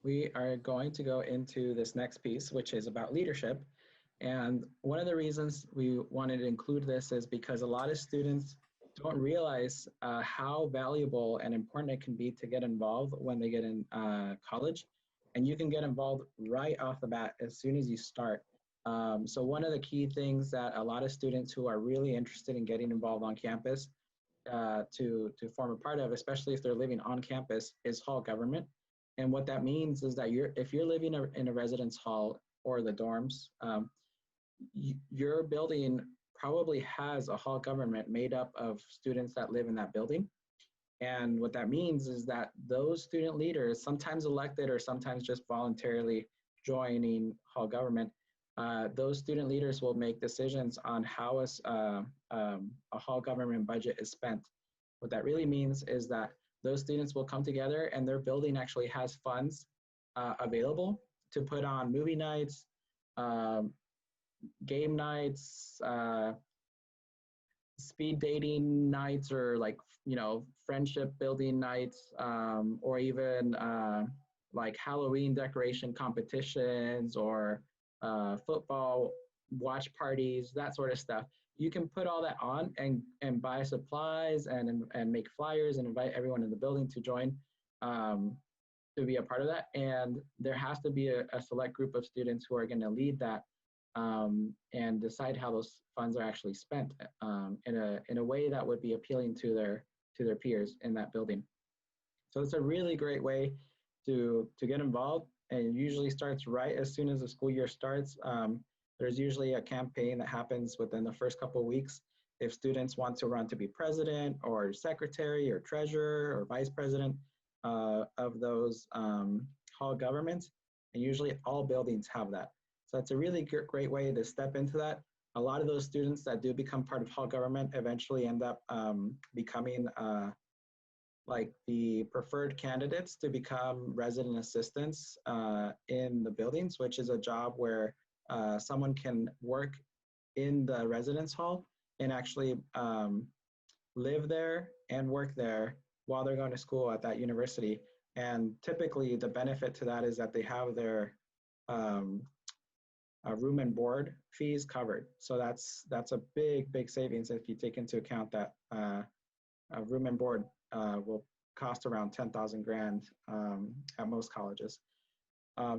we are going to go into this next piece, which is about leadership. And one of the reasons we wanted to include this is because a lot of students don't realize how valuable and important it can be to get involved when they get in college. And you can get involved right off the bat as soon as you start. So one of the key things that a lot of students who are really interested in getting involved on campus to form a part of, especially if they're living on campus, is hall government. And what that means is that if you're living in a residence hall or the dorms, your building probably has a hall government made up of students that live in that building. And what that means is that those student leaders, sometimes elected or sometimes just voluntarily joining hall government, those student leaders will make decisions on how a hall government budget is spent. What that really means is that those students will come together and their building actually has funds available to put on movie nights, game nights, speed dating nights, or like, friendship building nights, or even like Halloween decoration competitions, or football watch parties, that sort of stuff. You can put all that on and buy supplies and make flyers and invite everyone in the building to join, to be a part of that. And there has to be a select group of students who are going to lead that and decide how those funds are actually spent in a way that would be appealing to their peers in that building. So it's a really great way to get involved, and it usually starts right as soon as the school year starts. There's usually a campaign that happens within the first couple of weeks. If students want to run to be president or secretary or treasurer or vice president of those hall governments, and usually all buildings have that. So it's a really great way to step into that. A lot of those students that do become part of hall government eventually end up becoming like the preferred candidates to become resident assistants in the buildings, which is a job where someone can work in the residence hall and actually live there and work there while they're going to school at that university. And typically the benefit to that is that they have their room and board fees covered. So that's a big savings if you take into account that room and board will cost around 10,000 grand at most colleges.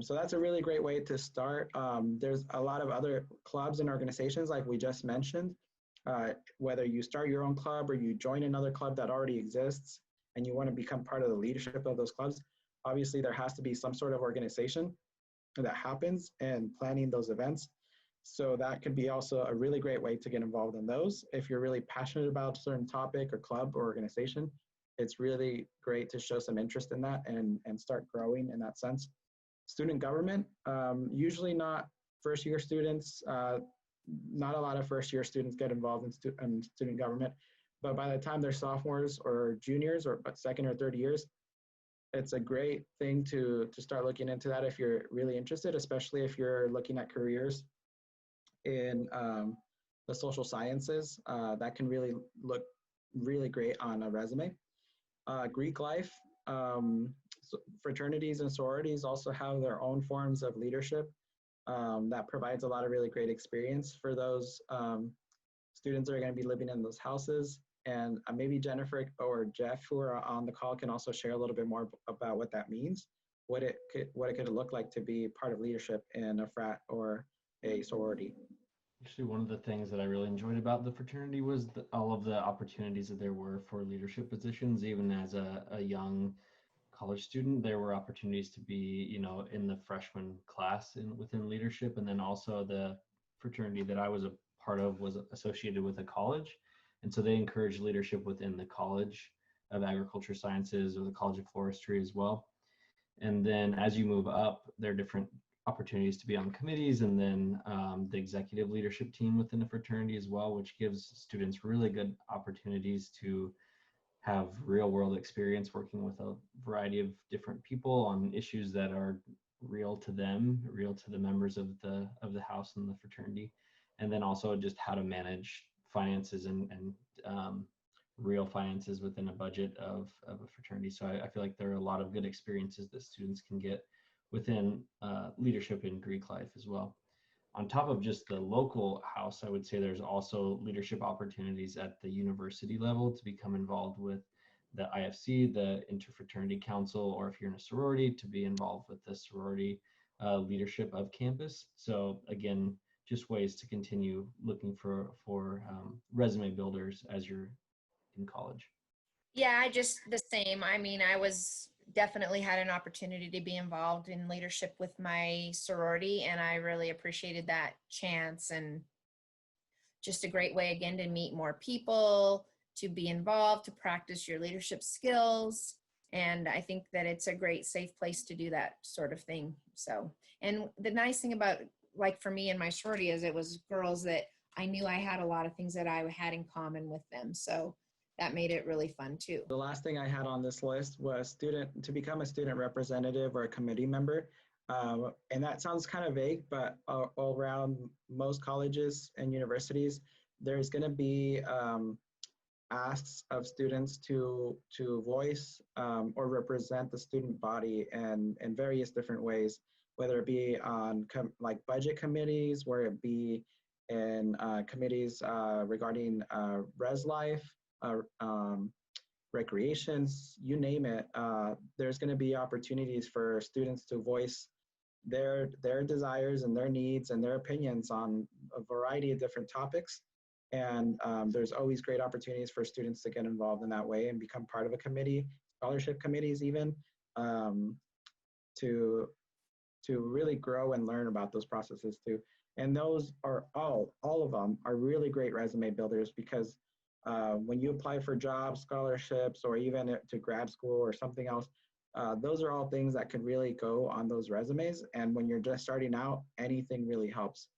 So that's a really great way to start. There's a lot of other clubs and organizations like we just mentioned. Whether you start your own club or you join another club that already exists and you want to become part of the leadership of those clubs, obviously there has to be some sort of organization that happens and planning those events. So that could be also a really great way to get involved in those. If you're really passionate about a certain topic or club or organization, it's really great to show some interest in that and start growing in that sense. Student government, usually not first year students, not a lot of first year students get involved in student government, but by the time they're sophomores or juniors or second or third years, it's a great thing to start looking into that if you're really interested, especially if you're looking at careers in the social sciences. That can really look really great on a resume. Greek life, fraternities and sororities also have their own forms of leadership that provides a lot of really great experience for those students that are going to be living in those houses. And maybe Jennifer or Jeff, who are on the call, can also share a little bit more about what that means, what it could look like to be part of leadership in a frat or a sorority. Actually, one of the things that I really enjoyed about the fraternity was all of the opportunities that there were for leadership positions. Even as a young college student, there were opportunities to be, in the freshman class within leadership. And then also the fraternity that I was a part of was associated with a college. And so they encourage leadership within the College of Agriculture Sciences or the College of Forestry as well. And then as you move up, there are different opportunities to be on committees, and then the executive leadership team within the fraternity as well, which gives students really good opportunities to have real world experience working with a variety of different people on issues that are real to them, real to the members of the house and the fraternity. And then also just how to manage finances and real finances within a budget of a fraternity. So I feel like there are a lot of good experiences that students can get within leadership in Greek life as well. On top of just the local house, I would say there's also leadership opportunities at the university level to become involved with the IFC, the Interfraternity Council, or if you're in a sorority, to be involved with the sorority leadership of campus. So again, just ways to continue looking for resume builders as you're in college. Yeah, I just the same. I mean, I was definitely had an opportunity to be involved in leadership with my sorority, and I really appreciated that chance, and just a great way again to meet more people, to be involved, to practice your leadership skills. And I think that it's a great safe place to do that sort of thing. So, and the nice thing about, like for me and my sorority, is it was girls that I knew I had a lot of things that I had in common with them. So that made it really fun too. The last thing I had on this list was to become a student representative or a committee member. And that sounds kind of vague, but all around most colleges and universities, there's going to be asks of students to voice or represent the student body in various different ways, whether it be on like budget committees, where it be in committees regarding res life, recreations, you name it. There's going to be opportunities for students to voice their desires and their needs and their opinions on a variety of different topics. And there's always great opportunities for students to get involved in that way and become part of a committee, scholarship committees even, to really grow and learn about those processes too. And those are all of them are really great resume builders, because when you apply for jobs, scholarships, or even to grad school or something else, those are all things that could really go on those resumes. And when you're just starting out, anything really helps.